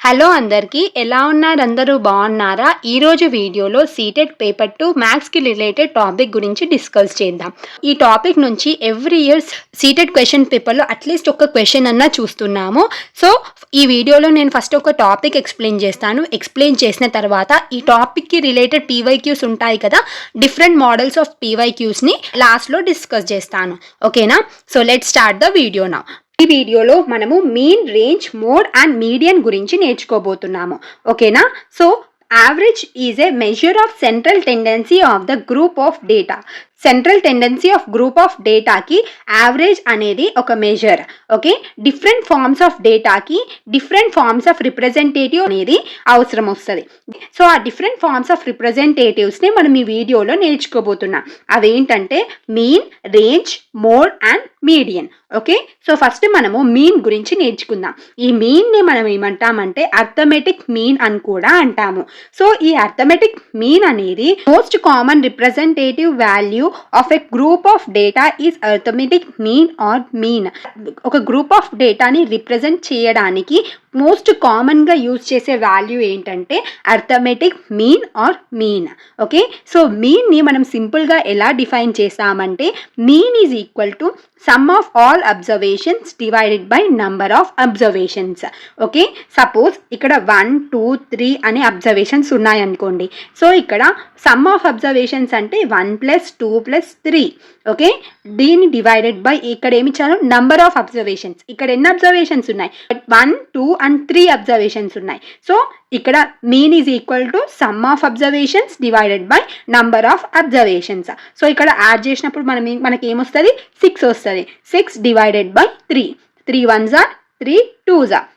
Hello అందరికీ, ఎలా ఉన్నారు? అందరూ బాగున్నారా? ఈరోజు వీడియోలో సీటెట్ పేపర్ 2 మ్యాథ్స్కి రిలేటెడ్ టాపిక్ గురించి డిస్కస్ చేద్దాం. ఈ టాపిక్ నుంచి ఎవ్రీ ఇయర్ సీటెట్ క్వశ్చన్ పేపర్లో అట్లీస్ట్ ఒక క్వశ్చన్ అన్నా చూస్తున్నాము. సో ఈ వీడియోలో నేను ఫస్ట్ ఒక టాపిక్ ఎక్స్ప్లెయిన్ చేస్తాను. ఎక్స్ప్లెయిన్ చేసిన తర్వాత ఈ టాపిక్కి రిలేటెడ్ పీవైక్యూస్ ఉంటాయి కదా, డిఫరెంట్ మోడల్స్ ఆఫ్ పీవైక్యూస్ని లాస్ట్లో డిస్కస్ చేస్తాను. ఓకేనా? So let start the video now. ఈ వీడియోలో మనము mean, range, mode and median గురించి నేర్చుకోబోతున్నాము. ఓకేనా? So average is a measure of central tendency of the group of data. Central tendency of group of డేటాకి యావరేజ్ అనేది ఒక measure. Okay, different forms of డేటాకి డిఫరెంట్ ఫార్మ్స్ ఆఫ్ రిప్రజెంటేటివ్ అనేది అవసరం వస్తుంది. సో ఆ డిఫరెంట్ ఫార్మ్స్ ఆఫ్ రిప్రజెంటేటివ్స్ని మనం ఈ వీడియోలో నేర్చుకోబోతున్నాం. అవేంటంటే mean, range, mode and median. Okay, so first మనము మీన్ గురించి నేర్చుకుందాం. ఈ మీన్ని మనం ఏమంటామంటే అర్థమెటిక్ మీన్ అని కూడా అంటాము. సో ఈ అర్థమెటిక్ మీన్ అనేది most common representative value of a group of data is arithmetic mean or mean. ఒక గ్రూప్ ఆఫ్ డేటాని రిప్రజెంట్ చేయడానికి మోస్ట్ కామన్గా యూజ్ చేసే వాల్యూ ఏంటంటే arithmetic mean or mean. Okay, so మీన్ని మనం సింపుల్గా ఎలా డిఫైన్ చేస్తామంటే mean is equal to sum of all observations divided by number of observations. Okay, suppose ఇక్కడ 1, 2, 3 అనే అబ్జర్వేషన్స్ ఉన్నాయనుకోండి. సో ఇక్కడ సమ్ ఆఫ్ అబ్జర్వేషన్స్ అంటే 1 + 2 + 3. ఓకే, దీన్ని డివైడెడ్ బై ఇక్కడ ఏమి ఇచ్చారు? Number of observations. ఇక్కడ ఎన్ని అబ్జర్వేషన్స్ ఉన్నాయి? 1, 2 and 3 అబ్జర్వేషన్స్ ఉన్నాయి. సో ఇక్కడ mean is equal to sum of observations divided by number of observations. So ఇక్కడ యాడ్ చేసినప్పుడు మనకి ఏమొస్తుంది? 6 వస్తుంది. 6 divided by 3. 3 1s are 3 2s are.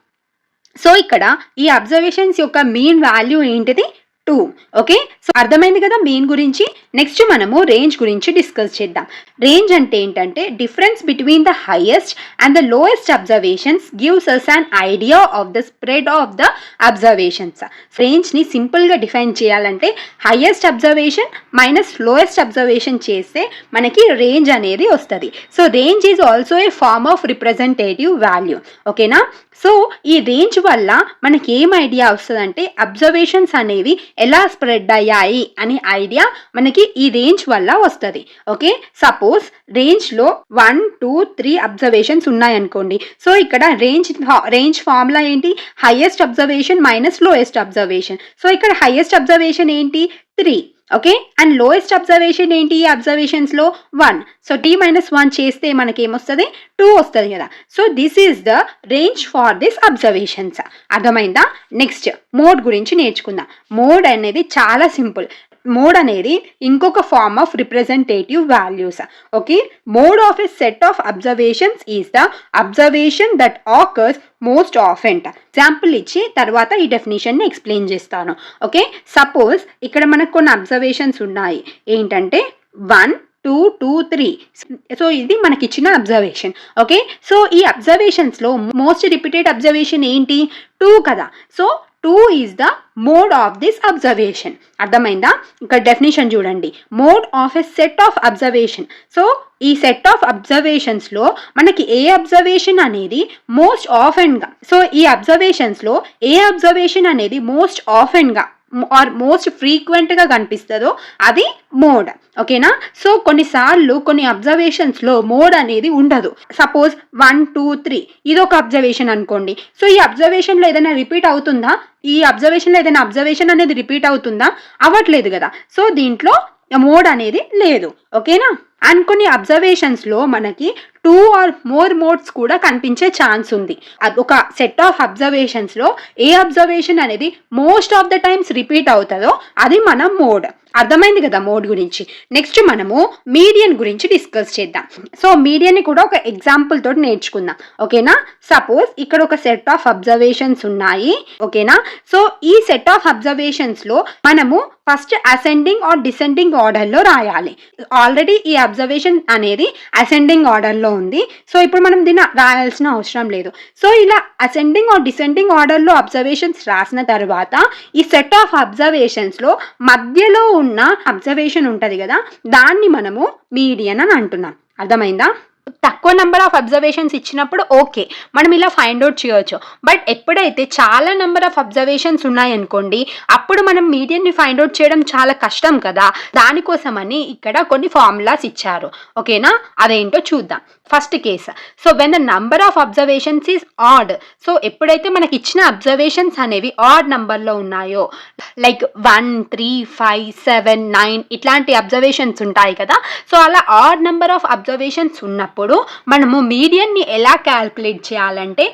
So ఇక్కడ ఈ అబ్జర్వేషన్స్ యొక్క మీన్ వాల్యూ ఏంటిది? 2. ఓకే, సో అర్థమైంది కదా మీన్ గురించి. నెక్స్ట్ మనము రేంజ్ గురించి డిస్కస్ చేద్దాం. రేంజ్ అంటే ఏంటంటే difference between the highest and the lowest observations gives us an idea of the spread of the observations. రేంజ్ని సింపుల్గా డిఫైన్ చేయాలంటే highest observation minus lowest observation చేస్తే మనకి రేంజ్ అనేది వస్తుంది. So range is also a form of representative value. ఓకేనా? So ఈ range వల్ల మనకి ఏం ఐడియా వస్తుందంటే అబ్జర్వేషన్స్ అనేవి ఎలా స్ప్రెడ్ అయ్యాయి అనే ఐడియా మనకి ఈ రేంజ్ వల్ల వస్తుంది. ఓకే, సపోజ్ రేంజ్లో 1, 2, 3 అబ్జర్వేషన్స్ ఉన్నాయనుకోండి. సో ఇక్కడ రేంజ్ ఫార్ములా ఏంటి? Highest observation minus lowest observation. So ఇక్కడ హైయెస్ట్ అబ్జర్వేషన్ ఏంటి? 3. ఓకే, అండ్ లోయెస్ట్ అబ్జర్వేషన్ ఏంటి? అబ్జర్వేషన్స్లో 1. సో t - 1 చేస్తే మనకి ఏమొస్తుంది? 2 వస్తుంది కదా. So this is the range for this observations. అర్థమైందా? నెక్స్ట్ మోడ్ గురించి నేర్చుకుందాం. మోడ్ అనేది చాలా సింపుల్. మోడ్ అనేది ఇంకొక form of representative values. Okay, mode of a set of observations is the observation that occurs most often. Example ఇచ్చి తర్వాత ఈ డెఫినేషన్ని ఎక్స్ప్లెయిన్ చేస్తాను. ఓకే, సపోజ్ ఇక్కడ మనకు కొన్ని అబ్జర్వేషన్స్ ఉన్నాయి. ఏంటంటే 1, 2, 2, 3. సో ఇది మనకి ఇచ్చిన అబ్జర్వేషన్. ఓకే, సో ఈ అబ్జర్వేషన్స్లో మోస్ట్ రిపీటెడ్ అబ్జర్వేషన్ ఏంటి? 2 కదా. So 2 is the mode of this observation. అర్థమైందా? ఇక్కడ డెఫినేషన్ చూడండి. Mode of a set of observation. So ఈ సెట్ ఆఫ్ అబ్జర్వేషన్స్లో మనకి ఏ అబ్జర్వేషన్ అనేది మోస్ట్ ఆఫెన్గా, సో ఈ అబ్జర్వేషన్స్లో ఏ అబ్జర్వేషన్ అనేది మోస్ట్ ఆఫెన్గా ఆర్ మోస్ట్ ఫ్రీక్వెంట్గా కనిపిస్తుందో అది మోడ్. ఓకేనా? సో కొన్నిసార్లు కొన్ని అబ్జర్వేషన్స్లో మోడ్ అనేది ఉండదు. సపోజ్ 1, 2, 3 ఇది ఒక అబ్జర్వేషన్ అనుకోండి. సో ఈ అబ్జర్వేషన్లో ఏదైనా రిపీట్ అవుతుందా? ఈ అబ్జర్వేషన్లో ఏదైనా అబ్జర్వేషన్ అనేది రిపీట్ అవుతుందా? అవ్వట్లేదు కదా. సో దీంట్లో మోడ్ అనేది లేదు. ఓకేనా? అండ్ కొన్ని అబ్జర్వేషన్స్లో మనకి 2 or more మోడ్స్ కూడా కనిపించే ఛాన్స్ ఉంది. ఒక సెట్ ఆఫ్ అబ్జర్వేషన్స్లో ఏ అబ్జర్వేషన్ అనేది most of the times repeat అవుతుందో అది మన మోడ్. అర్థమైంది కదా మోడ్ గురించి. నెక్స్ట్ మనము మీడియన్ గురించి డిస్కస్ చేద్దాం. సో మీడియన్ని కూడా ఒక ఎగ్జాంపుల్ తోటి నేర్చుకుందాం. ఓకేనా? సపోజ్ ఇక్కడ ఒక సెట్ ఆఫ్ అబ్జర్వేషన్స్ ఉన్నాయి. ఓకేనా? సో ఈ సెట్ ఆఫ్ అబ్జర్వేషన్స్లో మనము ఫస్ట్ అసెండింగ్ ఆర్ డిసెండింగ్ ఆర్డర్లో రాయాలి. ఆల్రెడీ ఈ అబ్జర్వేషన్ అనేది అసెండింగ్ ఆర్డర్లో ఉంది. సో ఇప్పుడు మనం దీన్ని రాయాల్సిన అవసరం లేదు. సో ఇలా అసెండింగ్ ఆర్ డిసెండింగ్ ఆర్డర్లో అబ్జర్వేషన్స్ రాసిన తర్వాత ఈ సెట్ ఆఫ్ అబ్జర్వేషన్స్లో మధ్యలో ఉన్న అబ్జర్వేషన్ ఉంటుంది కదా, దాన్ని మనము మీడియన్ అని అంటున్నాం. అర్థమైందా? తక్కువ నెంబర్ ఆఫ్ అబ్జర్వేషన్స్ ఇచ్చినప్పుడు ఓకే, మనం ఇలా ఫైండ్ అవుట్ చేయొచ్చు. బట్ ఎప్పుడైతే చాలా నెంబర్ ఆఫ్ అబ్జర్వేషన్స్ ఉన్నాయనుకోండి, అప్పుడు మనం మీడియన్ని ఫైండ్ అవుట్ చేయడం చాలా కష్టం కదా. దానికోసమని ఇక్కడ కొన్ని ఫార్ములాస్ ఇచ్చారు. ఓకేనా, అదేంటో చూద్దాం. First case, so when the number of observations is odd, so ఎప్పుడైతే మనకి ఇచ్చిన అబ్జర్వేషన్స్ అనేవి ఆడ్ నంబర్లో ఉన్నాయో, లైక్ 1, 3, 5, 7, 9 ఇట్లాంటి అబ్జర్వేషన్స్ ఉంటాయి కదా. సో అలా ఆడ్ నెంబర్ ఆఫ్ అబ్జర్వేషన్స్ ఉన్నప్పుడు మనము మీడియన్ని ఎలా క్యాల్కులేట్ చేయాలంటే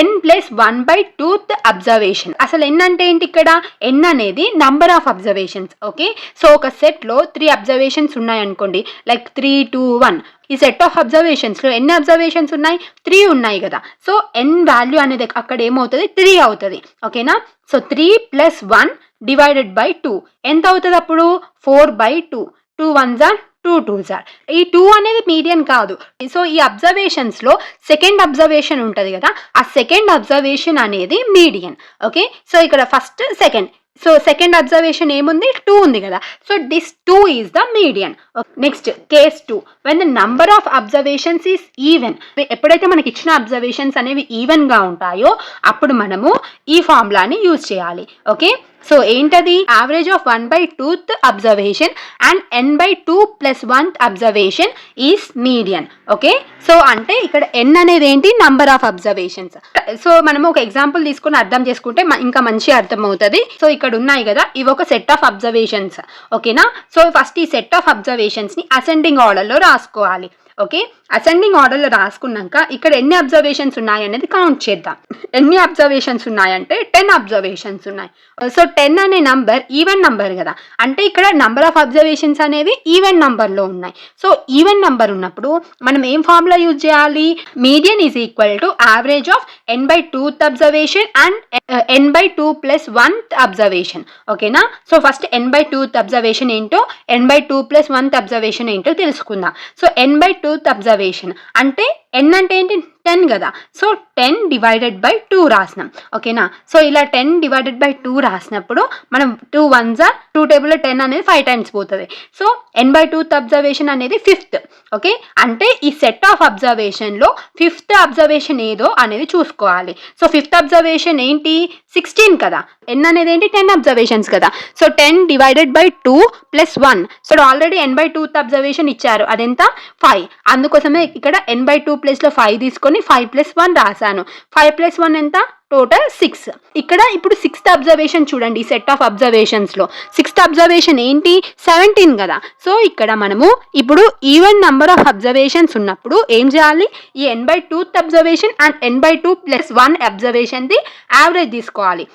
n+1/2th అబ్జర్వేషన్. అసలు n అంటే ఏంటి? ఇక్కడ n అనేది number of observations. Okay, so ఒక సెట్లో 3 అబ్జర్వేషన్స్ ఉన్నాయనుకోండి, లైక్ 3, 2, 1. ఈ సెట్ ఆఫ్ అబ్జర్వేషన్స్లో ఎన్ని అబ్జర్వేషన్స్ ఉన్నాయి? 3 ఉన్నాయి కదా. సో n వాల్యూ అనేది అక్కడ ఏమవుతుంది? 3 అవుతుంది. ఓకేనా, సో 3 + 1 / 2 ఎంత అవుతుంది అప్పుడు? 4/2. 2 1s are 2 2s are. ఈ 2 అనేది మీడియన్ కాదు. సో ఈ అబ్జర్వేషన్స్లో సెకండ్ అబ్జర్వేషన్ ఉంటుంది కదా, ఆ సెకండ్ అబ్జర్వేషన్ అనేది మీడియన్. ఓకే, సో ఇక్కడ first second, so second observation ఏముంది? 2 ఉంది కదా. So this 2 is the median. Next case 2, when the number of observations is even. ఎప్పుడైతే మనకి ఇచ్చిన అబ్జర్వేషన్స్ అనేవి ఈవెన్గా ఉంటాయో అప్పుడు మనము ఈ ఫార్ములాని యూజ్ చేయాలి. ఓకే, సో ఏంటది? Average of 1/2th observation and n/2 + 1th observation is median. Okay, so అంటే ఇక్కడ n అనేది ఏంటి? Number of observations. సో మనము ఒక ఎగ్జాంపుల్ తీసుకుని అర్థం చేసుకుంటే ఇంకా మంచి అర్థం అవుతుంది. సో ఇక్కడ ఉన్నాయి కదా, ఇవి ఒక సెట్ ఆఫ్ అబ్జర్వేషన్స్. ఓకేనా, సో ఫస్ట్ ఈ సెట్ ఆఫ్ అబ్జర్వేషన్స్ని అసెండింగ్ ఆర్డర్లో రాసుకోవాలి. ఓకే, అసెండింగ్ ఆర్డర్లో రాసుకున్నాక ఇక్కడ ఎన్ని అబ్జర్వేషన్స్ ఉన్నాయనేది కౌంట్ చేద్దాం. ఎన్ని అబ్జర్వేషన్స్ ఉన్నాయంటే 10 అబ్జర్వేషన్స్ ఉన్నాయి. సో 10 అనే నంబర్ ఈవెన్ నంబర్ కదా, అంటే ఇక్కడ నంబర్ ఆఫ్ అబ్జర్వేషన్స్ అనేవి ఈవెన్ నంబర్లో ఉన్నాయి. సో ఈవెన్ నంబర్ ఉన్నప్పుడు మనం ఏం ఫార్ములా యూజ్ చేయాలి? Median is equal to average of n/2th observation and n/2 + 1th observation. ఓకేనా, సో ఫస్ట్ n/2th అబ్జర్వేషన్ ఏంటో, n/2 + 1th అబ్జర్వేషన్ ఏంటో తెలుసుకుందాం. సో n/2th అబ్జర్వేషన్ అంటే n అంటే ఏంటి? 10 కదా. సో 10 / 2 రాసినాం. ఓకేనా, సో ఇలా 10 / 2 రాసినప్పుడు మనం 2 1s are 2 టేబుల్లో 10 అనేది 5 టైమ్స్ పోతుంది. సో n/2th అబ్జర్వేషన్ అనేది 5th. ఓకే, అంటే ఈ సెట్ ఆఫ్ అబ్జర్వేషన్లో 5th అబ్జర్వేషన్ ఏదో అనేది చూసుకోవాలి. సో 5th అబ్జర్వేషన్ ఏంటి? 16 కదా. n అనేది ఏంటి? 10 అబ్జర్వేషన్స్ కదా. So 10 / 2 + 1. So already n/2th observation ఇచ్చారు, అదెంత? 5. అందుకోసమే ఇక్కడ n/2 ప్లేస్లో 5 తీసుకొని 5 + 1 రాశాను. 5 + 1 ఎంత? టోటల్ 6. ఇక్కడ ఇప్పుడు 6th అబ్జర్వేషన్ చూడండి, ఈ సెట్ ఆఫ్ అబ్జర్వేషన్స్లో 6th అబ్జర్వేషన్ ఏంటి? 17 కదా. సో ఇక్కడ మనము ఇప్పుడు ఈవెన్ నంబర్ ఆఫ్ అబ్జర్వేషన్స్ ఉన్నప్పుడు ఏం చేయాలి? ఈ n/2th observation and n/2 + 1 అబ్జర్వేషన్ది average తీసుకోవాలి.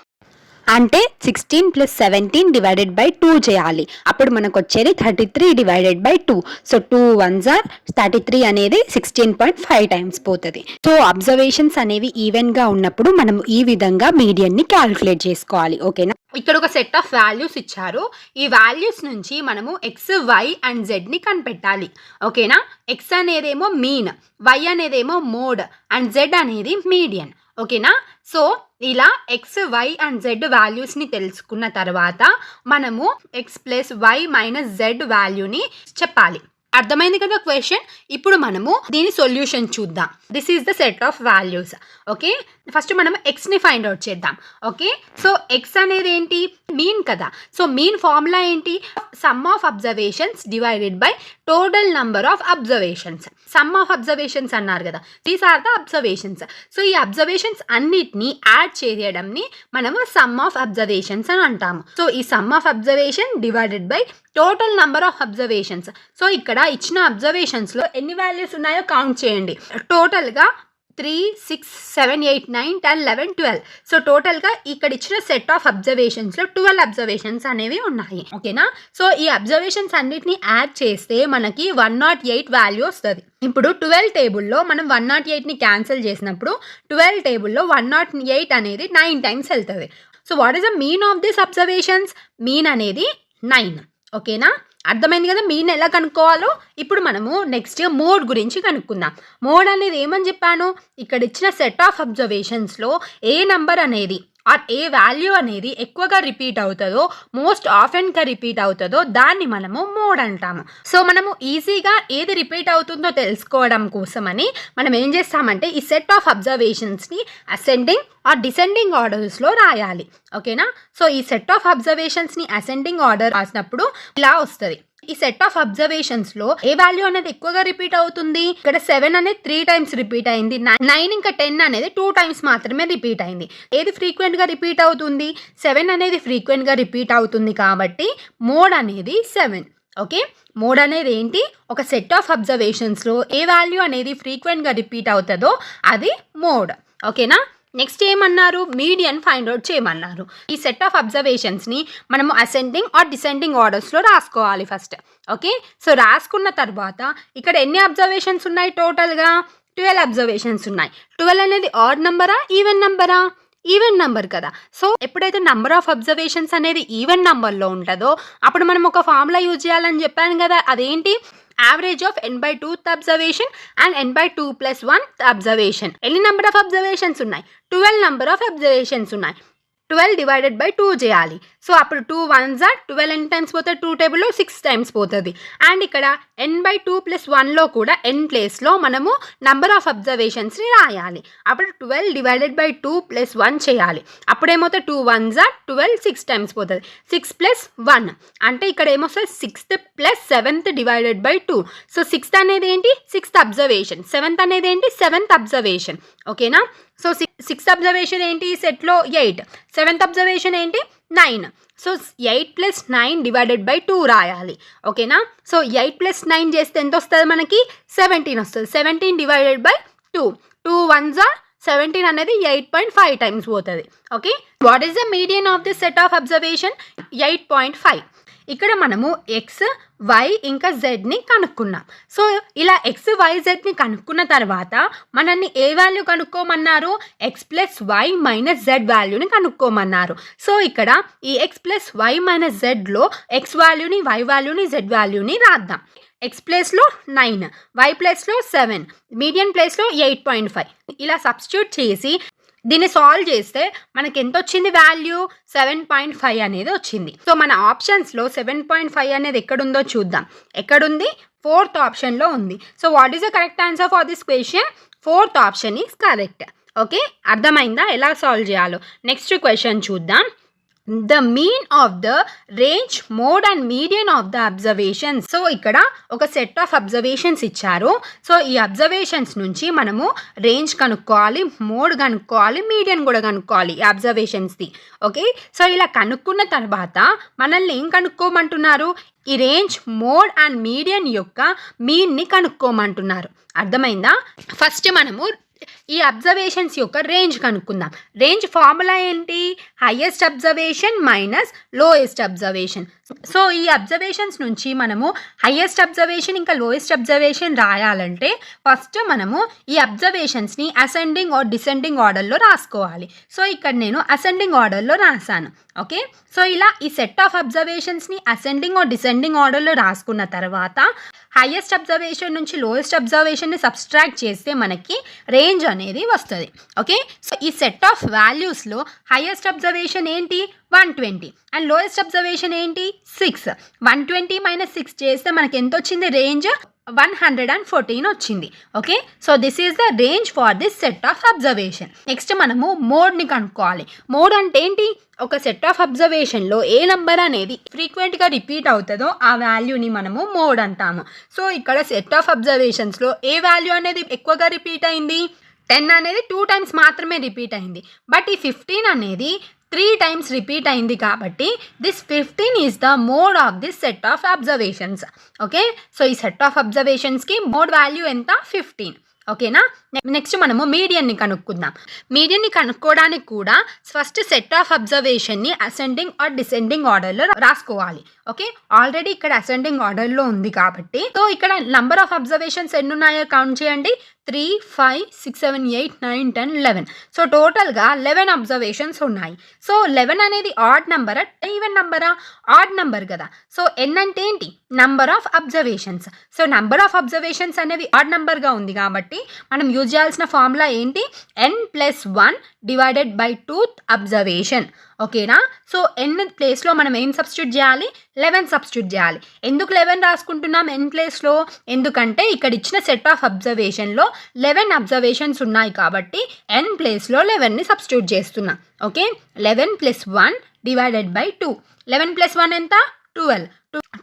అంటే 16 + 17 / 2 చేయాలి. అప్పుడు మనకు వచ్చేది 33 / 2. సో 2 1s are 33 అనేది 16.5 టైమ్స్ పోతుంది. సో అబ్జర్వేషన్స్ అనేవి ఈవెన్గా ఉన్నప్పుడు మనం ఈ విధంగా మీడియన్ని క్యాల్కులేట్ చేసుకోవాలి. ఓకేనా, ఇక్కడ ఒక సెట్ ఆఫ్ వాల్యూస్ ఇచ్చారు. ఈ వాల్యూస్ నుంచి మనము x, y అండ్ z కనిపెట్టాలి. ఓకేనా, x అనేదేమో మీన్, y అనేదేమో మోడ్ అండ్ z అనేది మీడియన్. ఓకేనా, సో ఇలా x, y అండ్ z వాల్యూస్ని తెలుసుకున్న తర్వాత మనము x + y - z వాల్యూని చెప్పాలి. అర్థమైంది కదా క్వశ్చన్? ఇప్పుడు మనము దీని సొల్యూషన్ చూద్దాం. This is the set of values. Okay, first మనం ఎక్స్ని ఫైండ్ అవుట్ చేద్దాం. ఓకే, సో ఎక్స్ అనేది ఏంటి? మీన్ కదా. సో మీన్ ఫార్ములా ఏంటి? Sum of observations / total number of observations. Sum of observations అన్నారు కదా, these are the observations. So ఈ అబ్జర్వేషన్స్ అన్నిటినీ యాడ్ చేయడంని మనము సమ్ ఆఫ్ అబ్జర్వేషన్స్ అని అంటాము. సో ఈ sum of observation / total number of observations. So ఇక్కడ ఇచ్చిన అబ్జర్వేషన్స్లో ఎన్ని వాల్యూస్ ఉన్నాయో కౌంట్ చేయండి. టోటల్గా 3, 6, 7, 8, 9, 10, 11, 12. సో టోటల్గా ఇక్కడ ఇచ్చిన సెట్ ఆఫ్ అబ్జర్వేషన్స్లో 12 అబ్జర్వేషన్స్ అనేవి ఉన్నాయి. ఓకేనా, సో ఈ అబ్జర్వేషన్స్ అన్నిటిని యాడ్ చేస్తే మనకి 108 వాల్యూ వస్తుంది. ఇప్పుడు 12 టేబుల్లో మనం 108ని క్యాన్సిల్ చేసినప్పుడు 12 టేబుల్లో 108 అనేది 9 టైమ్స్ వెళ్తుంది. So what is the mean of this observations? Mean అనేది 9. ఓకేనా, అర్థమైంది కదా మీన్ ఎలా కనుక్కోవాలో. ఇప్పుడు మనము నెక్స్ట్ మోడ్ గురించి కనుక్కుందాం. మోడ్ అనేది ఏమని చెప్పాను? ఇక్కడ ఇచ్చిన సెట్ ఆఫ్ అబ్జర్వేషన్స్లో ఏ నంబర్ అనేది ఆర్ ఏ వాల్యూ అనేది ఎక్కువగా రిపీట్ అవుతుందో, మోస్ట్ ఆఫెన్గా రిపీట్ అవుతుందో దాన్ని మనము మోడ్ అంటాము. సో మనము ఈజీగా ఏది రిపీట్ అవుతుందో తెలుసుకోవడం కోసమని మనం ఏం చేస్తామంటే ఈ సెట్ ఆఫ్ అబ్జర్వేషన్స్ని అసెండింగ్ ఆర్ డిసెండింగ్ ఆర్డర్స్లో రాయాలి. ఓకేనా? సో ఈ సెట్ ఆఫ్ అబ్జర్వేషన్స్ని అసెండింగ్ ఆర్డర్ రాసినప్పుడు ఇలా వస్తుంది. ఈ సెట్ ఆఫ్ అబ్జర్వేషన్స్లో ఏ వాల్యూ అనేది ఎక్కువగా రిపీట్ అవుతుంది? ఇక్కడ 7 అనేది 3 టైమ్స్ రిపీట్ అయింది. 9 ఇంకా 10 అనేది 2 టైమ్స్ మాత్రమే రిపీట్ అయింది. ఏది ఫ్రీక్వెంట్గా రిపీట్ అవుతుంది? 7 అనేది ఫ్రీక్వెంట్గా రిపీట్ అవుతుంది కాబట్టి మోడ్ అనేది 7. ఓకే, మోడ్ అనేది ఏంటి? ఒక సెట్ ఆఫ్ అబ్జర్వేషన్స్లో ఏ వాల్యూ అనేది ఫ్రీక్వెంట్గా రిపీట్ అవుతుందో అది మోడ్. ఓకేనా? నెక్స్ట్ ఏమన్నారు? మీడియన్ ఫైండ్ అవుట్ చేయమన్నారు. ఈ సెట్ ఆఫ్ అబ్జర్వేషన్స్ని మనము అసెండింగ్ ఆర్ డిసెండింగ్ ఆర్డర్స్లో రాసుకోవాలి ఫస్ట్. ఓకే, సో రాసుకున్న తర్వాత ఇక్కడ ఎన్ని అబ్జర్వేషన్స్ ఉన్నాయి? టోటల్గా 12 అబ్జర్వేషన్స్ ఉన్నాయి. 12 అనేది ఆడ్ నంబరా ఈవెన్ నంబరా? ఈవెన్ నంబర్ కదా. సో ఎప్పుడైతే నంబర్ ఆఫ్ అబ్జర్వేషన్స్ అనేది ఈవెన్ నంబర్లో ఉంటుందో అప్పుడు మనం ఒక ఫార్ములా యూజ్ చేయాలని చెప్పాను కదా, అదేంటి? average of n/2th observation and n/2 plus 1th observation. ఎన్ని నెంబర్ ఆఫ్ అబ్జర్వేషన్స్ ఉన్నాయి? 12 నెంబర్ ఆఫ్ అబ్జర్వేషన్స్ ఉన్నాయి. 12 డివైడెడ్ బై 2 చేయాలి. సో అప్పుడు 2 1s are 12 ఎన్ని టైమ్స్ పోతుంది? 2 టేబుల్లో 6 టైమ్స్ పోతుంది. అండ్ ఇక్కడ n/2 plus 1లో కూడా n ప్లేస్లో మనము నంబర్ ఆఫ్ అబ్జర్వేషన్స్ని రాయాలి. అప్పుడు 12 డివైడెడ్ బై 2 ప్లస్ 1 చేయాలి. అప్పుడు ఏమవుతుంది? 2 1s are 12, 6 టైమ్స్ పోతుంది. 6 ప్లస్ 1 అంటే ఇక్కడ ఏమొస్తుంది? 6th plus 7th divided by 2. So 6th అనేది ఏంటి? 6th observation. 7th అనేది ఏంటి? 7th observation. ఓకేనా? సో 6th అబ్జర్వేషన్ ఏంటి? సెట్లో 8. 7th అబ్జర్వేషన్ ఏంటి? 9. సో 8 ప్లస్ 9 డివైడెడ్ బై 2 రాయాలి. ఓకేనా? సో 8 ప్లస్ 9 చేస్తే ఎంత వస్తుంది మనకి? 17 వస్తుంది. 17 డివైడెడ్ బై 2. 2 1s are 17 అనేది 8.5 టైమ్స్ పోతుంది. Okay, what is the median of this set of observation? 8.5. ఇక్కడ మనము ఎక్స్, వై ఇంకా జెడ్ని కనుక్కున్నాం. సో ఇలా ఎక్స్, వై, జెడ్ని కనుక్కున్న తర్వాత మనల్ని ఏ వాల్యూ కనుక్కోమన్నారు? X plus Y minus Z వాల్యూని కనుక్కోమన్నారు. సో ఇక్కడ ఈ ఎక్స్ ప్లస్ వై మైనస్ జెడ్లో ఎక్స్ వాల్యూని, వై వాల్యూని, జెడ్ వాల్యూని రాద్దాం. ఎక్స్ ప్లేస్లో 9, వై ప్లేస్లో 7, మీడియన్ ప్లేస్లో 8.5. ఇలా సబ్స్టిట్యూట్ చేసి దీన్ని సాల్వ్ చేస్తే మనకి ఎంత వచ్చింది? వాల్యూ 7.5 అనేది వచ్చింది. సో మన ఆప్షన్స్లో 7.5 అనేది ఎక్కడుందో చూద్దాం. ఎక్కడుంది? 4th ఆప్షన్లో ఉంది. So what is the correct answer for this question? 4th option is correct. Okay, అర్థమైందా ఎలా సాల్వ్ చేయాలో? నెక్స్ట్ క్వశ్చన్ చూద్దాం. The mean of the range, mode and median of the observations. So ఇక్కడ ఒక సెట్ ఆఫ్ అబ్జర్వేషన్స్ ఇచ్చారు. So ఈ observations నుంచి మనము రేంజ్ కనుక్కోవాలి, మోడ్ కనుక్కోవాలి, మీడియన్ కూడా కనుక్కోవాలి ఈ అబ్జర్వేషన్స్ది. ఓకే, సో ఇలా కనుక్కున్న తర్వాత మనల్ని ఏం కనుక్కోమంటున్నారు? ఈ రేంజ్, మోడ్ అండ్ మీడియన్ యొక్క మీన్ని కనుక్కోమంటున్నారు. అర్థమైందా? ఫస్ట్ మనము ఈ అబ్జర్వేషన్స్ యొక్క రేంజ్ కనుక్కుందాం. రేంజ్ ఫార్ములా ఏంటి? Highest observation minus lowest observation. So ఈ అబ్జర్వేషన్స్ నుంచి మనము హైయెస్ట్ అబ్జర్వేషన్ ఇంకా లోయెస్ట్ అబ్జర్వేషన్ రాయాలంటే ఫస్ట్ మనము ఈ అబ్జర్వేషన్స్ని అసెండింగ్ ఆర్ డిసెండింగ్ ఆర్డర్లో రాసుకోవాలి. సో ఇక్కడ నేను అసెండింగ్ ఆర్డర్లో రాశాను. ఓకే, సో ఇలా ఈ సెట్ ఆఫ్ అబ్జర్వేషన్స్ని అసెండింగ్ ఆర్ డిసెండింగ్ ఆర్డర్లో రాసుకున్న తర్వాత హైయెస్ట్ అబ్జర్వేషన్ నుంచి లోయెస్ట్ అబ్జర్వేషన్ని సబ్స్ట్రాక్ట్ చేస్తే మనకి రేంజ్ అనేది వస్తుంది. ఓకే, సో ఈ సెట్ ఆఫ్ వాల్యూస్లో హైయెస్ట్ అబ్జర్వేషన్ ఏంటి? 120 అండ్ లోయెస్ట్ అబ్జర్వేషన్ ఏంటి? 6. 120 మైనస్ 6 చేస్తే మనకి ఎంత వచ్చింది? రేంజ్ 114 వచ్చింది. Okay, so this is the range for this set of observation. Next మనము మోడ్ని కనుక్కోవాలి. మోడ్ అంటే ఏంటి? ఒక సెట్ ఆఫ్ అబ్జర్వేషన్లో ఏ నెంబర్ అనేది ఫ్రీక్వెంట్గా రిపీట్ అవుతుందో ఆ వాల్యూని మనము మోడ్ అంటాము. సో ఇక్కడ సెట్ ఆఫ్ అబ్జర్వేషన్స్లో ఏ వాల్యూ అనేది ఎక్కువగా రిపీట్ అయింది? 10 అనేది 2 టైమ్స్ మాత్రమే రిపీట్ అయింది. బట్ ఈ 15 అనేది 3 టైమ్స్ రిపీట్ అయింది కాబట్టి this 15 is the mode of this set of observations. Okay, so ఈ సెట్ ఆఫ్ అబ్జర్వేషన్స్కి మోడ్ వాల్యూ ఎంత? 15. ఓకేనా? నెక్స్ట్ మనము మీడియన్ని కనుక్కుందాం. మీడియన్ని కనుక్కోవడానికి కూడా ఫస్ట్ సెట్ ఆఫ్ అబ్జర్వేషన్ని అసెండింగ్ ఆర్ డిసెండింగ్ ఆర్డర్లో రాసుకోవాలి. ఓకే, ఆల్రెడీ ఇక్కడ అసెండింగ్ ఆర్డర్లో ఉంది కాబట్టి సో ఇక్కడ నంబర్ ఆఫ్ అబ్జర్వేషన్స్ ఎన్ని ఉన్నాయో కౌంట్ చేయండి. 3, 5, 6, 7, 8, 9, 10, 11. సో టోటల్గా 11 అబ్జర్వేషన్స్ ఉన్నాయి. సో 11 అనేది ఆడ్ నెంబరా ఈవెన్ నెంబరా? ఆడ్ నెంబర్ కదా. సో ఎన్ అంటే ఏంటి? Number of observations. So number of observations అనేవి ఆడ్ నెంబర్గా ఉంది కాబట్టి మనం యూజ్ చేయాల్సిన ఫార్ములా ఏంటి? n+1 divided by 2 observation. ఓకేనా? సో n ప్లేస్లో మనం ఏం సబ్స్టిట్యూట్ చేయాలి? 11 సబ్స్టిట్యూట్ చేయాలి. ఎందుకు 11 రాసుకుంటున్నాం n ప్లేస్లో? ఎందుకంటే ఇక్కడ ఇచ్చిన సెట్ ఆఫ్ అబ్జర్వేషన్లో 11 అబ్జర్వేషన్స్ ఉన్నాయి కాబట్టి n ప్లేస్లో 11ని సబ్స్టిట్యూట్ చేస్తున్నాం. Okay, 11+1 divided by 2. 11+1 ఎంత? 12.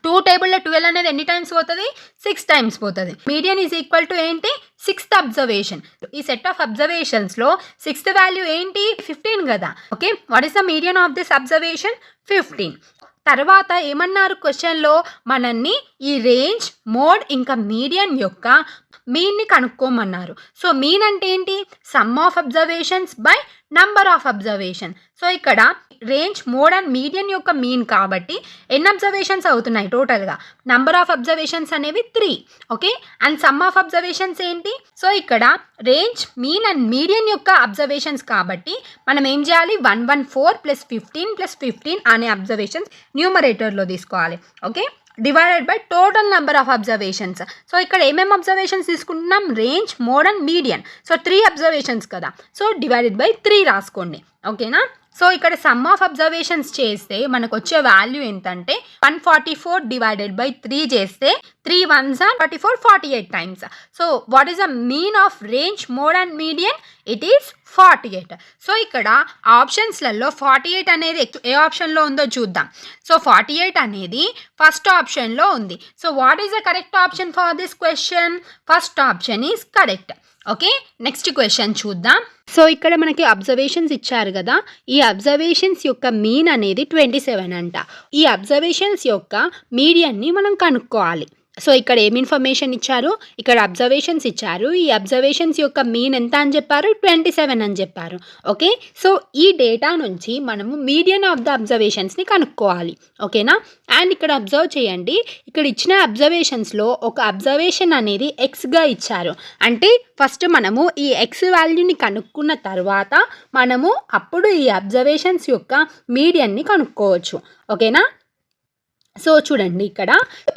2 టేబుల్లో 12 అనేది ఎన్ని టైమ్స్ పోతుంది? 6 టైమ్స్ పోతుంది. మీడియన్ ఈజ్ ఈక్వల్ టు ఏంటి? 6th observation. ఈ సెట్ ఆఫ్ అబ్జర్వేషన్స్లో 6th వాల్యూ ఏంటి? 15 కదా. Okay, what is the median of this observation? 15. తర్వాత ఏమన్నారు క్వశ్చన్లో? మనల్ని ఈ రేంజ్, మోడ్ ఇంకా మీడియన్ యొక్క మీన్ని కనుక్కోమన్నారు. సో మీన్ అంటే ఏంటి? Sum of observations by number of observation. So ఇక్కడ రేంజ్, మోడ్ అండ్ మీడియన్ యొక్క మీన్ కాబట్టి ఎన్ని అబ్జర్వేషన్స్ అవుతున్నాయి టోటల్గా? నంబర్ ఆఫ్ అబ్జర్వేషన్స్ అనేవి 3. Okay, and some of observations ఏంటి? సో ఇక్కడ రేంజ్, మీన్ అండ్ మీడియన్ యొక్క అబ్జర్వేషన్స్ కాబట్టి మనం ఏం చేయాలి? 114 + 15 + 15 అనే అబ్జర్వేషన్స్ న్యూమరేటర్లో తీసుకోవాలి. Okay, divided by total number of observations. So ఇక్కడ ఏమేమి అబ్జర్వేషన్స్ తీసుకుంటున్నాం? Range, mode and median. So 3 observations కదా. సో డివైడెడ్ బై 3 రాసుకోండి. ఓకేనా? సో ఇక్కడ సమ్ ఆఫ్ అబ్జర్వేషన్స్ చేస్తే మనకు వచ్చే వాల్యూ ఎంతంటే 144 డివైడెడ్ బై 3 చేస్తే 3 1s are 44, 48 times. So what is the mean of range, mode and median? It is 48. So ఇక్కడ ఆప్షన్స్లలో 48 అనేది ఏ ఆప్షన్లో ఉందో చూద్దాం. సో 48 అనేది ఫస్ట్ ఆప్షన్లో ఉంది. So what is the correct option for this question? First option is correct. Okay, next question చూద్దాం. So ఇక్కడ మనకి అబ్జర్వేషన్స్ ఇచ్చారు కదా. ఈ అబ్జర్వేషన్స్ యొక్క మీన్ అనేది 27 అంట. ఈ అబ్జర్వేషన్స్ యొక్క మీడియన్ని మనం కనుక్కోవాలి. సో ఇక్కడ ఏమి ఇన్ఫర్మేషన్ ఇచ్చారు? ఇక్కడ అబ్జర్వేషన్స్ ఇచ్చారు. ఈ అబ్జర్వేషన్స్ యొక్క మీన్ ఎంత అని చెప్పారు? 27 అని చెప్పారు. ఓకే, సో ఈ డేటా నుంచి మనము మీడియన్ ఆఫ్ ద అబ్జర్వేషన్స్ని కనుక్కోవాలి. ఓకేనా? అండ్ ఇక్కడ అబ్జర్వ్ చేయండి, ఇక్కడ ఇచ్చిన అబ్జర్వేషన్స్లో ఒక అబ్జర్వేషన్ అనేది ఎక్స్గా ఇచ్చారు. అంటే ఫస్ట్ మనము ఈ ఎక్స్ వాల్యూని కనుక్కున్న తర్వాత మనము అప్పుడు ఈ అబ్జర్వేషన్స్ యొక్క మీడియన్ని కనుక్కోవచ్చు. ఓకేనా? సో చూడండి,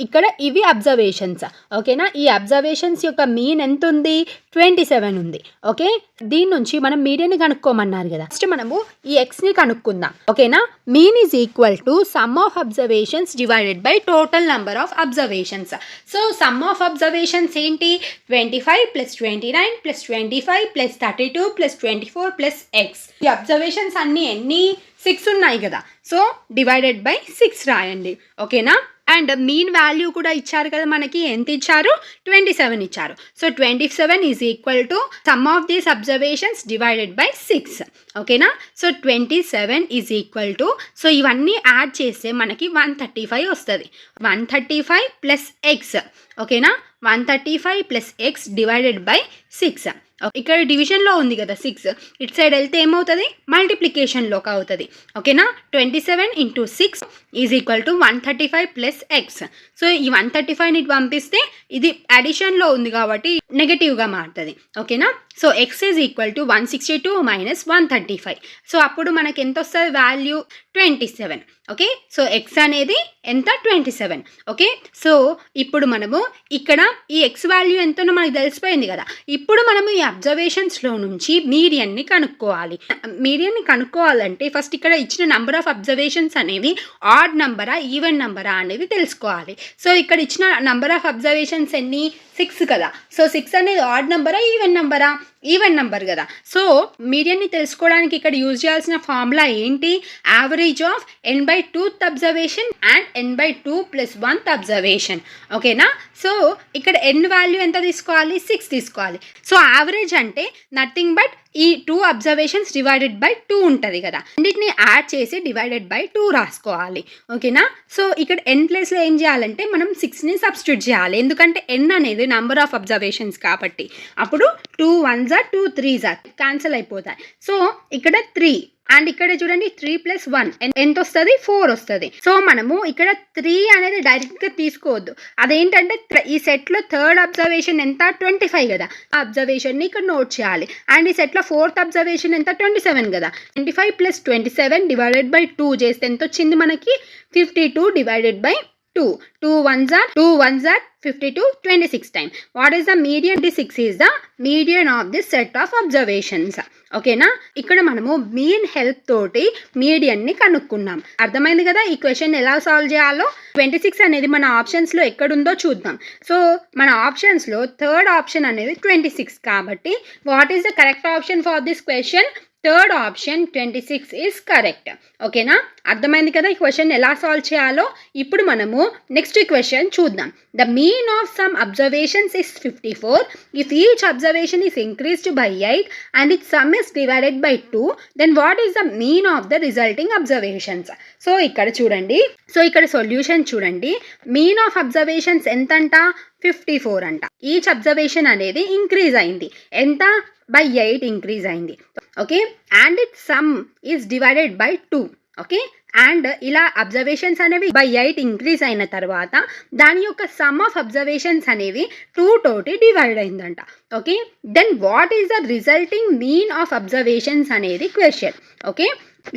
ఇక్కడ ఇవి అబ్జర్వేషన్స్. ఓకేనా? ఈ అబ్జర్వేషన్స్ యొక్క మీన్ ఎంత ఉంది? 27 ఉంది. ఓకే, దీని నుంచి మనం మీడియన్ని కనుక్కోమన్నారు కదా. ఫస్ట్ మనము ఈ ఎక్స్ని కనుక్కుందాం. ఓకేనా? Mean is equal to sum of observations divided by total number of observations. So some of observations ఏంటి? 25 + 29 + 25 + 32 + 24 + x. ఈ అబ్జర్వేషన్స్ అన్నీ ఎన్ని? 6 ఉన్నాయి కదా. సో డివైడెడ్ బై 6 రాయండి. ఓకేనా? అండ్ మీన్ వాల్యూ కూడా ఇచ్చారు కదా మనకి. ఎంత ఇచ్చారు? 27 ఇచ్చారు. So 27 is equal to sum of these observations divided by 6. ఓకేనా? So 27 is equal to, so ఇవన్నీ యాడ్ చేస్తే మనకి 135 వస్తుంది. 135 + x. ఓకేనా? 135 + x డివైడెడ్ బై 6. ఇక్కడ డివిజన్లో ఉంది కదా 6, ఇటు సైడ్ వెళ్తే ఏమవుతుంది? మల్టిప్లికేషన్లోకి అవుతుంది. ఓకేనా? 27 × 6 is equal to 135 + x. So ఈ 135ని పంపిస్తే ఇది అడిషన్లో ఉంది కాబట్టి నెగటివ్గా మారుతుంది. ఓకేనా? So x is equal to 162 - 135. So అప్పుడు మనకి ఎంత వస్తుంది వాల్యూ? 27. ఓకే, సో x అనేది ఎంత? 27. ఓకే, సో ఇప్పుడు మనము ఇక్కడ ఈ x వాల్యూ ఎంతనో మనకు తెలిసిపోయింది కదా. ఇప్పుడు మనము ఈ అబ్జర్వేషన్స్లో నుంచి మీడియన్ని కనుక్కోవాలి. మీడియన్ని కనుక్కోవాలంటే ఫస్ట్ ఇక్కడ ఇచ్చిన నెంబర్ ఆఫ్ అబ్జర్వేషన్స్ అనేవి ఆడ్ నంబరా, ఈవెన్ నంబరా అనేది తెలుసుకోవాలి. సో ఇక్కడ ఇచ్చిన నెంబర్ ఆఫ్ అబ్జర్వేషన్స్ ఎన్ని? 6 కదా. సో 6 అనేది ఆడ్ నంబరా, ఈవెన్ నంబరా? ఈవెన్ నంబర్ కదా. సో మీడియన్ని తెలుసుకోవడానికి ఇక్కడ యూజ్ చేయాల్సిన ఫార్ములా ఏంటి? Average of n/2th observation and n/2 + 1th observation. ఓకేనా? సో ఇక్కడ n వాల్యూ ఎంత తీసుకోవాలి? 6 తీసుకోవాలి. సో యావరేజ్ అంటే నథింగ్ బట్ ఈ 2 అబ్జర్వేషన్స్ డివైడెడ్ బై 2 ఉంటుంది కదా. అన్నిటిని యాడ్ చేసి డివైడెడ్ బై 2 రాసుకోవాలి. ఓకేనా? సో ఇక్కడ n ప్లేస్లో ఏం చేయాలంటే మనం 6ని సబ్స్టిట్యూట్ చేయాలి. ఎందుకంటే n అనేది నెంబర్ ఆఫ్ అబ్జర్వేషన్స్ కాబట్టి. అప్పుడు 2 1s are 2 3s are cancel అయిపోతాయి. సో ఇక్కడ 3 అండ్ ఇక్కడ చూడండి 3 + 1 ఎంత వస్తుంది? 4 వస్తుంది. సో మనము ఇక్కడ 3 అనేది డైరెక్ట్గా తీసుకోవద్దు. అదేంటంటే ఈ సెట్లో థర్డ్ అబ్జర్వేషన్ ఎంత? 25 కదా. ఆ అబ్జర్వేషన్ని ఇక్కడ నోట్ చేయాలి. అండ్ ఈ సెట్లో ఫోర్త్ అబ్జర్వేషన్ ఎంత? 27 కదా. 25 + 27 డివైడెడ్ బై 2 చేస్తే ఎంత వచ్చింది మనకి? 52 divided by 2. 2 ones are 52, 26 time. What is the median? 26 is the median of this set of observations. ఓకేనా, ఇక్కడ మనము మీన్ హెల్ప్ తోటి మీడియన్ ని కనుక్కున్నాం. అర్థమైంది కదా ఈ క్వశ్చన్ ఎలా సాల్వ్ చేయాలో. 26 అనేది మన ఆప్షన్స్ లో ఎక్కడుందో చూద్దాం. సో మన ఆప్షన్స్ లో థర్డ్ ఆప్షన్ అనేది 26 కాబట్టి what is the correct option for this question? Third option 26 is correct. ఓకేనా, అర్థమైంది కదా ఈ క్వశ్చన్ ఎలా సాల్వ్ చేయాలో. ఇప్పుడు మనము నెక్స్ట్ క్వశ్చన్ చూద్దాం. The mean of some observations is 54 if each observation is increased by 8 and it sum is divided by 2 then what is the mean of the resulting observations? So ఇక్కడ చూడండి, so ఇక్కడ solution చూడండి. Mean of observations ఎంతంట? 54 అంట. Each observation అనేది increase అయింది ఎంత? By 8 increase అయింది. Okay, and it some is divided by 2. Okay, and ఇలా అబ్జర్వేషన్స్ అనేవి బై 8 ఇంక్రీజ్ అయిన తర్వాత దాని యొక్క సమ్ ఆఫ్ అబ్జర్వేషన్స్ అనేవి 2 తోటి డివైడ్ అయిందంట. Okay, then what is the resulting mean of observations అనేది question. Okay,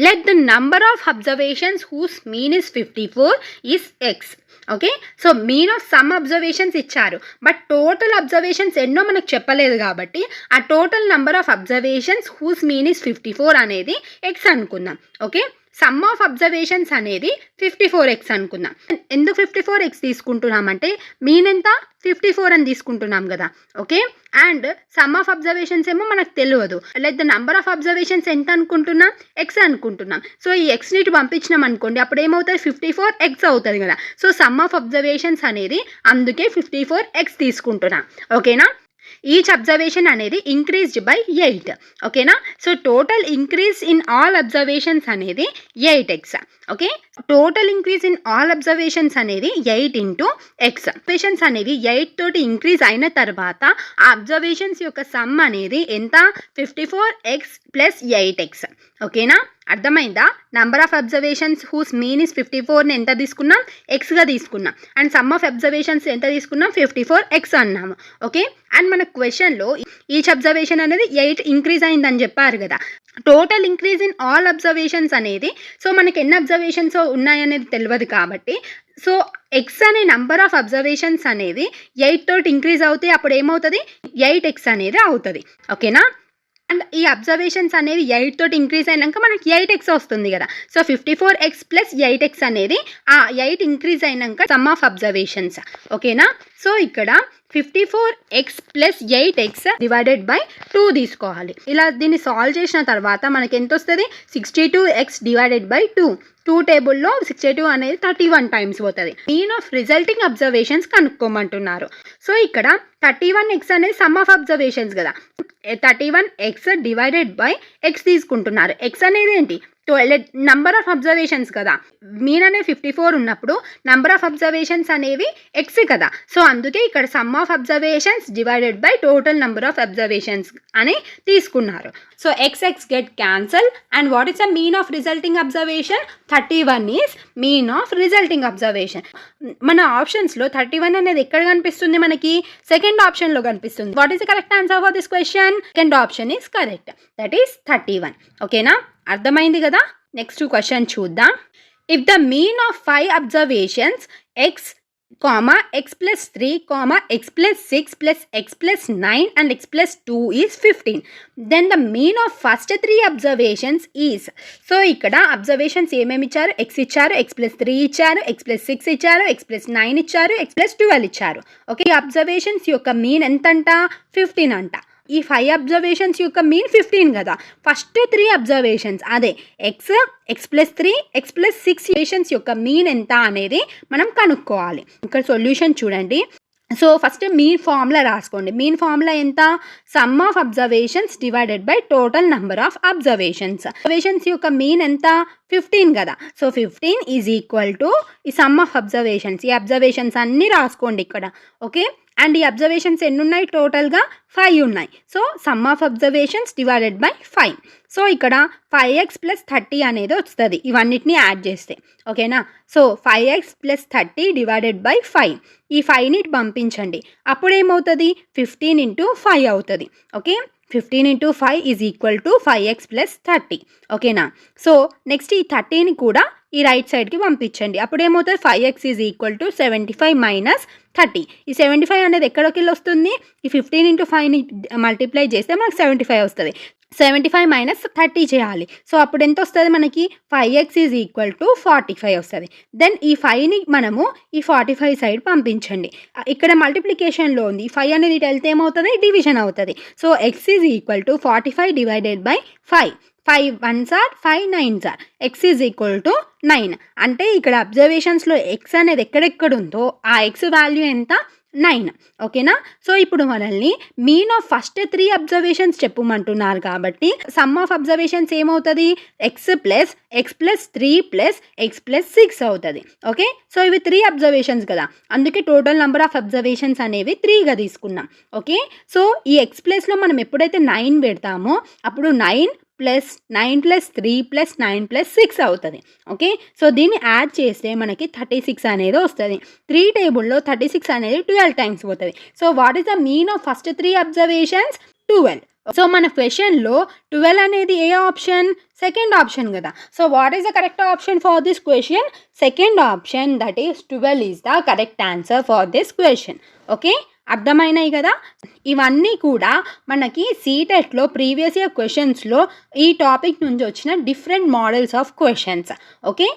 let the number of observations whose mean is 54 is X. Okay, so mean of some observations ఇచ్చారు, but total observations ఎన్నో మనకు చెప్పలేదు కాబట్టి ఆ total number of observations whose mean is 54 అనేది X అనుకుందాం. Okay, some of observations అనేది 54x అనుకుందాం. ఎందుకు 54x తీసుకుంటున్నామంటే మీన్ ఎంత? 54 అని తీసుకుంటున్నాం కదా. Okay, and some of observations ఏమో మనకు తెలియదు. Like the number of observations ఎంత అనుకుంటున్నాం? ఎక్స్ అనుకుంటున్నాం. సో ఈ ఎక్స్ని ఇటు పంపించినాం అనుకోండి, అప్పుడు ఏమవుతుంది? 54x అవుతుంది కదా. సో సమ్ ఆఫ్ అబ్జర్వేషన్స్ అనేది అందుకే 54x తీసుకుంటున్నాం. ఓకేనా, ఈచ్ అబ్జర్వేషన్ అనేది ఇంక్రీజ్డ్ బై 8. ఓకేనా, so total increase in all observations అనేది 8x. Okay, total increase in all observations అనేది 8 ఇంటూ ఎక్స్. అబ్జర్వేషన్స్ అనేవి 8 తోటి ఇంక్రీజ్ అయిన తర్వాత ఆ అబ్జర్వేషన్స్ యొక్క సమ్ అనేది ఎంత? 54x plus 8x. ఓకేనా, అర్థమైందా? Number of observations whose mean is 54ని ఎంత తీసుకున్నాం? ఎక్స్గా తీసుకున్నాం. అండ్ సమ్ ఆఫ్ అబ్జర్వేషన్స్ ఎంత తీసుకున్నాం? 54x అన్నాము. ఓకే, అండ్ మన క్వశ్చన్లో ఈచ్ అబ్జర్వేషన్ అనేది 8 ఇంక్రీజ్ అయిందని చెప్పారు కదా. Total increase in all observations అనేది, సో మనకి ఎన్ని అబ్జర్వేషన్స్ ఉన్నాయనేది తెలియదు కాబట్టి, సో ఎక్స్ అనే నంబర్ ఆఫ్ అబ్జర్వేషన్స్ అనేది 8 తోటి ఇంక్రీజ్ అవుతే అప్పుడు ఏమవుతుంది? 8x అనేది అవుతుంది. ఓకేనా, అండ్ ఈ అబ్జర్వేషన్స్ అనేవి 8 తోటి ఇంక్రీజ్ అయినాక మనకి 8x వస్తుంది కదా. సో 54x ప్లస్ 8x అనేది ఆ 8 ఇంక్రీజ్ అయినాక సమ్ ఆఫ్ అబ్జర్వేషన్స్. ఓకేనా, సో ఇక్కడ 54x plus 8x divided by 2 తీసుకోవాలి. ఇలా దీన్ని సాల్వ్ చేసిన తర్వాత మనకి ఎంత వస్తుంది? 62x divided by 2. 2 టేబుల్లో 62 అనేది 31 టైమ్స్ పోతుంది. మీన్ ఆఫ్ రిజల్టింగ్ అబ్జర్వేషన్స్ కనుక్కోమంటున్నారు. సో ఇక్కడ 31x అనేది సమ్ ఆఫ్ అబ్జర్వేషన్స్ కదా. 31x డివైడెడ్ బై x తీసుకుంటున్నారు. x అనేది ఏంటి? నంబర్ ఆఫ్ అబ్జర్వేషన్స్ కదా. మీన్ అనేది 54 ఉన్నప్పుడు నంబర్ ఆఫ్ అబ్జర్వేషన్స్ అనేవి ఎక్స్ కదా. సో అందుకే ఇక్కడ sum of observations divided by total number of observations అని తీసుకున్నారు. So x get cancel and what is the mean of resulting observation? 31 is mean of resulting observation. మన ఆప్షన్స్లో 31 అనేది ఎక్కడ కనిపిస్తుంది? మనకి సెకండ్ ఆప్షన్లో కనిపిస్తుంది. What is the correct answer for this question? Second option is correct, that is 31. ఓకేనా, అర్థమైంది కదా. నెక్స్ట్ క్వశ్చన్ చూద్దాం. If the mean of 5 observations X comma x plus 3 comma x plus 6 plus x plus 9 and x plus 2 is 15, then the mean of first 3 observations is. So ఇక్కడ observations ఏమేమి ఇచ్చారు? x ఇచ్చారు, x plus 3 ఇచ్చారు, x plus 6 ఇచ్చారు, x plus 9 ఇచ్చారు, x plus 12 ఇచ్చారు. Okay, ఈ observations యొక్క మీన్ ఎంతంట? 15 అంట. ఈ 5 అబ్జర్వేషన్స్ యొక్క మీన్ 15 కదా. ఫస్ట్ 3 అబ్జర్వేషన్స్ అదే X plus 3 X plus 6 observations యొక్క మీన్ ఎంత అనేది మనం కనుక్కోవాలి. ఇక్కడ సొల్యూషన్ చూడండి. సో ఫస్ట్ మీన్ ఫార్ములా రాసుకోండి. మీన్ ఫార్ములా ఎంత? Some of observations divided by total number of observations. Observations యొక్క మీన్ ఎంత? 15 కదా. సో 15 ఈజ్ ఈక్వల్ టు ఈ సమ్ ఆఫ్ అబ్జర్వేషన్స్. ఈ అబ్జర్వేషన్స్ అన్నీ రాసుకోండి ఇక్కడ. ఓకే, అండ్ ఈ అబ్జర్వేషన్స్ ఎన్ని ఉన్నాయి? టోటల్గా 5 ఉన్నాయి. So some of observations divided by 5. So ఇక్కడ 5x ప్లస్ 30 అనేది వస్తుంది ఇవన్నిటిని యాడ్ చేస్తే. ఓకేనా, so 5x plus 30 divided by 5. ఈ 5ని పంపించండి, అప్పుడు ఏమవుతుంది? 15 ఇంటూ 5 అవుతుంది. Okay, 15 into 5 is equal to 5x plus 30. ఓకేనా, సో నెక్స్ట్ ఈ 30ని కూడా ఈ రైట్ సైడ్కి పంపించండి. అప్పుడు ఏమవుతుంది 5x is equal to 75 minus 30. ఈ 75 అనేది ఎక్కడికి వెళ్ళి వస్తుంది, ఈ 15 ఇంటూ 5ని మల్టిప్లై చేస్తే మనకు 75 వస్తుంది. 75 మైనస్ 30 చేయాలి. సో అప్పుడు ఎంత వస్తుంది మనకి 5x ఈజ్ ఈక్వల్ టు 45 వస్తుంది. దెన్ ఈ 5ని మనము ఈ 45 సైడ్ పంపించండి. ఇక్కడ మల్టిప్లికేషన్లో ఉంది, 5 అనేది ఇటు వెళ్తే ఏమవుతుంది, డివిజన్ అవుతుంది. So x is equal to 45 divided by 5. 5 1s are 5 9s are x is equal to 9. అంటే ఇక్కడ అబ్జర్వేషన్స్లో x అనేది ఎక్కడెక్కడ ఉందో ఆ x వాల్యూ ఎంత, 9. ఓకేనా. సో ఇప్పుడు మనల్ని మీన్ ఆఫ్ ఫస్ట్ 3 అబ్జర్వేషన్స్ చెప్పమంటున్నారు కాబట్టి సమ్ ఆఫ్ అబ్జర్వేషన్స్ ఏమవుతుంది, x plus 3 plus x plus 6 అవుతుంది. ఓకే. సో ఇవి 3 అబ్జర్వేషన్స్ కదా, అందుకే టోటల్ నెంబర్ ఆఫ్ అబ్జర్వేషన్స్ అనేవి 3గా తీసుకున్నాం. ఓకే. సో ఈ x ప్లస్లో మనం ఎప్పుడైతే 9 పెడతామో అప్పుడు 9 ప్లస్ 9 ప్లస్ 3 ప్లస్ 9 ప్లస్ 6 అవుతుంది. ఓకే. సో దీన్ని యాడ్ చేస్తే మనకి 36 అనేది వస్తుంది. 3 టేబుల్లో 36 అనేది 12 టైమ్స్ పోతుంది. So what is the mean of first 3 observations, 12. So మన క్వశ్చన్లో 12 అనేది ఏ ఆప్షన్, సెకండ్ ఆప్షన్ కదా. So what is the correct option for this question, second option, that is 12 is the correct answer for this question. Okay. అర్థమైనాయి కదా. ఇవన్నీ కూడా మనకి సీటెట్లో ప్రీవియస్ ఇయర్ క్వశ్చన్స్లో ఈ టాపిక్ నుంచి వచ్చిన different models of questions. Okay.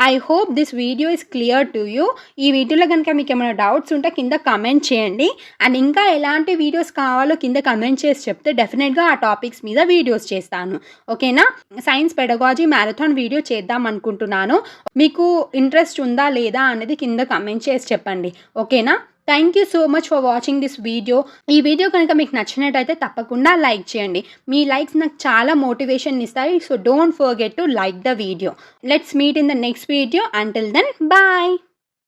I hope this video is clear to you. ఈ వీడియోలో కనుక మీకు ఏమైనా డౌట్స్ ఉంటే కింద కమెంట్ చేయండి. అండ్ ఇంకా ఎలాంటి వీడియోస్ కావాలో కింద కమెంట్ చేసి చెప్తే డెఫినెట్గా ఆ టాపిక్స్ మీద వీడియోస్ చేస్తాను. ఓకేనా. సైన్స్ పెడగాలజీ మ్యారథాన్ వీడియో చేద్దాం అనుకుంటున్నాను. మీకు ఇంట్రెస్ట్ ఉందా లేదా అనేది కింద కమెంట్ చేసి చెప్పండి. ఓకేనా. Thank you so much for watching this video. ఈ వీడియో కనుక మీకు నచ్చినట్టయితే తప్పకుండా లైక్ చేయండి. మీ లైక్స్ నాకు చాలా మోటివేషన్ ఇస్తాయి. So don't forget to like the video. Let's meet in the next video. Until then bye.